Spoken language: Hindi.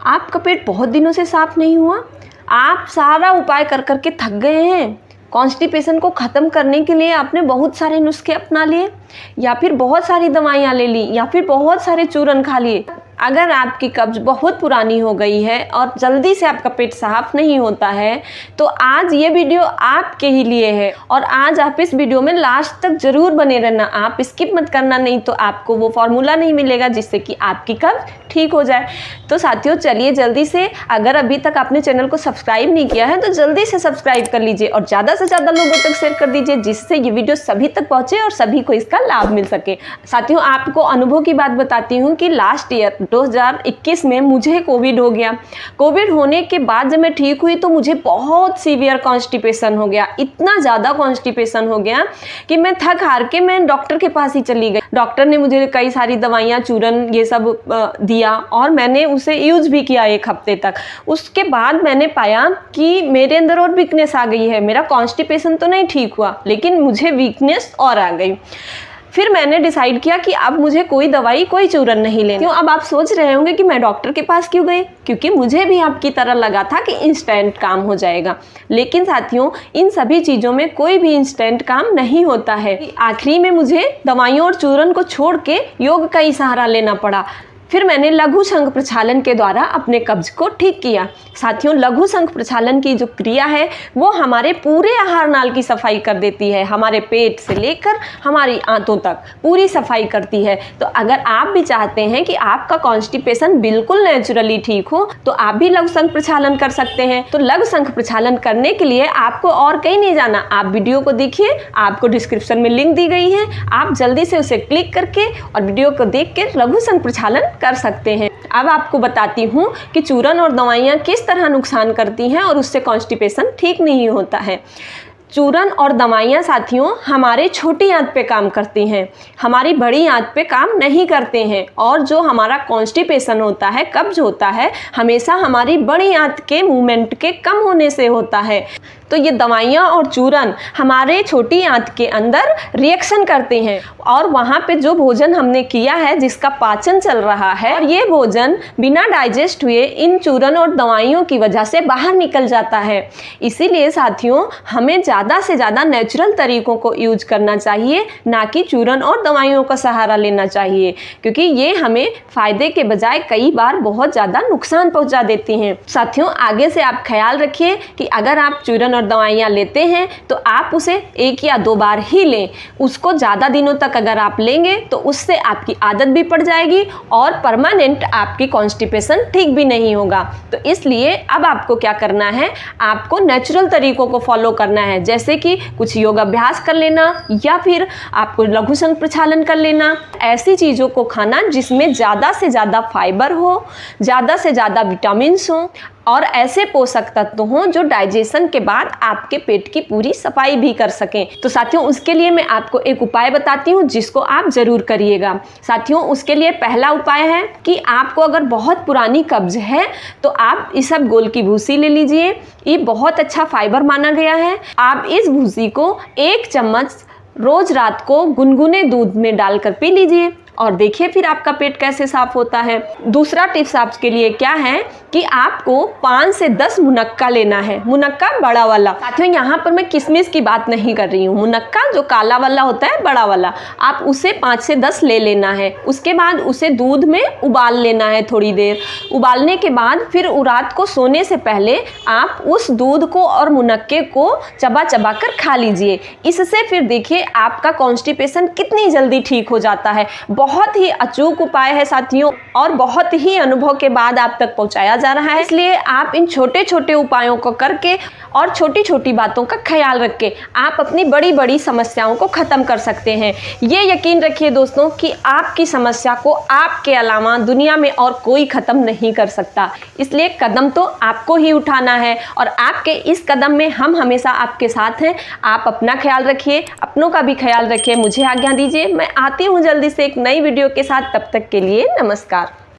आपका पेट बहुत दिनों से साफ नहीं हुआ, आप सारा उपाय कर कर के थक गए हैं। कॉन्स्टिपेशन को ख़त्म करने के लिए आपने बहुत सारे नुस्खे अपना लिए, या फिर बहुत सारी दवाइयाँ ले ली, या फिर बहुत सारे चूरन खा लिए। अगर आपकी कब्ज बहुत पुरानी हो गई है और जल्दी से आपका पेट साफ नहीं होता है, तो आज ये वीडियो आपके ही लिए है। और आज आप इस वीडियो में लास्ट तक ज़रूर बने रहना, आप स्किप मत करना, नहीं तो आपको वो फॉर्मूला नहीं मिलेगा जिससे कि आपकी कब्ज ठीक हो जाए। तो साथियों चलिए जल्दी से, अगर अभी तक आपने चैनल को सब्सक्राइब नहीं किया है तो जल्दी से सब्सक्राइब कर लीजिए और ज़्यादा से ज़्यादा लोगों तक शेयर कर दीजिए, जिससे ये वीडियो सभी तक पहुँचे और सभी को इसका लाभ मिल सके। साथियों आपको अनुभव की बात बताती हूँ कि लास्ट ईयर 2021 में मुझे कोविड हो गया। कोविड होने के बाद जब मैं ठीक हुई तो मुझे बहुत सीवियर कॉन्स्टिपेशन हो गया, इतना ज़्यादा कॉन्स्टिपेशन हो गया कि मैं थक हार के मैं डॉक्टर के पास ही चली गई। डॉक्टर ने मुझे कई सारी दवाइयाँ, चूरन ये सब दिया और मैंने उसे यूज़ भी किया 1 हफ्ते तक। उसके बाद मैंने पाया कि मेरे अंदर और वीकनेस आ गई है। मेरा कॉन्स्टिपेशन तो नहीं ठीक हुआ, लेकिन मुझे वीकनेस और आ गई। फिर मैंने डिसाइड किया कि अब मुझे कोई दवाई, कोई चूरन नहीं लेनी। क्यों? अब आप सोच रहे होंगे कि मैं डॉक्टर के पास क्यों गई, क्योंकि मुझे भी आपकी तरह लगा था कि इंस्टेंट काम हो जाएगा। लेकिन साथियों इन सभी चीज़ों में कोई भी इंस्टेंट काम नहीं होता है। आखिरी में मुझे दवाइयों और चूरन को छोड़ के योग का ही सहारा लेना पड़ा। फिर मैंने लघु शंख प्रक्षालन के द्वारा अपने कब्ज को ठीक किया। साथियों लघु शंख प्रक्षालन की जो क्रिया है वो हमारे पूरे आहार नाल की सफाई कर देती है, हमारे पेट से लेकर हमारी आंतों तक पूरी सफाई करती है। तो अगर आप भी चाहते हैं कि आपका कॉन्स्टिपेशन बिल्कुल नेचुरली ठीक हो तो आप भी लघु शंख प्रक्षालन कर सकते हैं। तो लघु शंख प्रक्षालन करने के लिए आपको और कहीं नहीं जाना, आप वीडियो को देखिए, आपको डिस्क्रिप्शन में लिंक दी गई है, आप जल्दी से उसे क्लिक करके और वीडियो को देख के लघु शंख प्रक्षालन कर सकते हैं। अब आपको बताती हूँ कि चूरन और दवाइयाँ किस तरह नुकसान करती हैं और उससे कॉन्स्टिपेशन ठीक नहीं होता है। चूरन और दवाइयाँ साथियों हमारे छोटी आंत पे काम करती हैं, हमारी बड़ी आंत पे काम नहीं करते हैं। और जो हमारा कॉन्स्टिपेशन होता है, कब्ज होता है, हमेशा हमारी बड़ी आंत के मूवमेंट के कम होने से होता है। तो ये दवाइयाँ और चूरन हमारे छोटी आंत के अंदर रिएक्शन करते हैं और वहाँ पे जो भोजन हमने किया है, जिसका पाचन चल रहा है, और ये भोजन बिना डाइजेस्ट हुए इन चूरन और दवाइयों की वजह से बाहर निकल जाता है। इसीलिए साथियों हमें ज़्यादा से ज़्यादा नेचुरल तरीकों को यूज करना चाहिए, ना कि चूरन और दवाइयों का सहारा लेना चाहिए, क्योंकि ये हमें फ़ायदे के बजाय कई बार बहुत ज़्यादा नुकसान पहुँचा देती हैं। साथियों आगे से आप ख्याल रखिए कि अगर आप चूरन और दवाइयाँ लेते हैं तो आप उसे 1 या 2 बार ही लें। उसको ज़्यादा दिनों तक अगर आप लेंगे तो उससे आपकी आदत भी पड़ जाएगी और परमानेंट आपकी कॉन्स्टिपेशन ठीक भी नहीं होगा। तो इसलिए अब आपको क्या करना है, आपको नेचुरल तरीकों को फॉलो करना है, जैसे कि कुछ योग अभ्यास कर लेना या फिर आपको लघु शंख प्रक्षालन कर लेना। ऐसी चीज़ों को खाना जिसमें ज़्यादा से ज़्यादा फाइबर हो, ज़्यादा से ज़्यादा विटामिन्स हो और ऐसे पोषक तत्व हों जो डाइजेशन के बाद आपके पेट की पूरी सफाई भी कर सकें। तो साथियों उसके लिए मैं आपको एक उपाय बताती हूँ जिसको आप ज़रूर करिएगा। साथियों उसके लिए पहला उपाय है कि आपको अगर बहुत पुरानी कब्ज है तो आप इसबगोल की भूसी ले लीजिए। ये बहुत अच्छा फाइबर माना गया है। आप इस भूसी को 1 चम्मच रोज रात को गुनगुने दूध में डालकर पी लीजिए और देखिए फिर आपका पेट कैसे साफ होता है। दूसरा टिप्स आपके लिए क्या है कि आपको 5 से 10 मुनक्का लेना है, मुनक्का बड़ा वाला। साथियों यहाँ पर मैं किशमिश की बात नहीं कर रही हूँ, मुनक्का जो काला वाला होता है, बड़ा वाला, आप उसे 5 से 10 ले लेना है। उसके बाद उसे दूध में उबाल लेना है थोड़ी देर। उबालने के बाद फिर रात को सोने से पहले आप उस दूध को और मुनक्के को चबा चबा कर खा लीजिए। इससे फिर देखिए आपका कॉन्स्टिपेशन कितनी जल्दी ठीक हो जाता है। बहुत ही अचूक उपाय है साथियों और बहुत ही अनुभव के बाद आप तक पहुंचाया जा रहा है। इसलिए आप इन छोटे छोटे उपायों को करके और छोटी छोटी बातों का ख्याल रख के आप अपनी बड़ी बड़ी समस्याओं को ख़त्म कर सकते हैं। ये यकीन रखिए दोस्तों कि आपकी समस्या को आपके अलावा दुनिया में और कोई ख़त्म नहीं कर सकता। इसलिए कदम तो आपको ही उठाना है और आपके इस कदम में हम हमेशा आपके साथ हैं। आप अपना ख्याल रखिए, अपनों का भी ख्याल रखिए। मुझे आज्ञा दीजिए, मैं आती हूँ जल्दी से एक नई वीडियो के साथ। तब तक के लिए नमस्कार।